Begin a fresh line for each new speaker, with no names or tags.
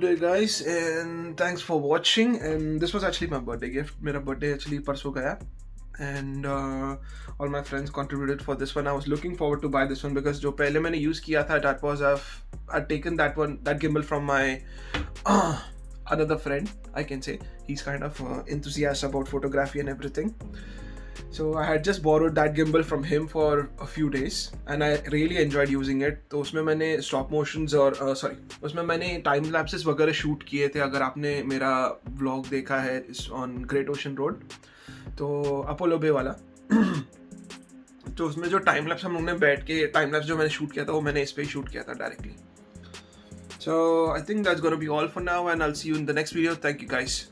day guys, and thanks for watching. And this was actually my birthday gift. मेरा birthday actually परसों गया, and all my friends contributed for this one. I was looking forward to buy this one because जो पहले मैंने use किया था, that was I'd taken that gimbal from my another friend. I can say he's kind of enthusiastic about photography and everything. So I had just borrowed that gimbal from him for a few days and I really enjoyed using it. तो उसमें मैंने stop motions और उसमें मैंने time lapses वगैरह shoot किए थे. अगर आपने मेरा vlog देखा है on Great Ocean Road, तो अपोलो बे वाला तो उसमें जो time lapse हम लोगों ने बैठ के time lapse जो मैंने shoot किया था वो मैंने इस पे ही shoot किया था directly. So I think that's gonna be all for now and I'll see you in the next video. Thank you guys.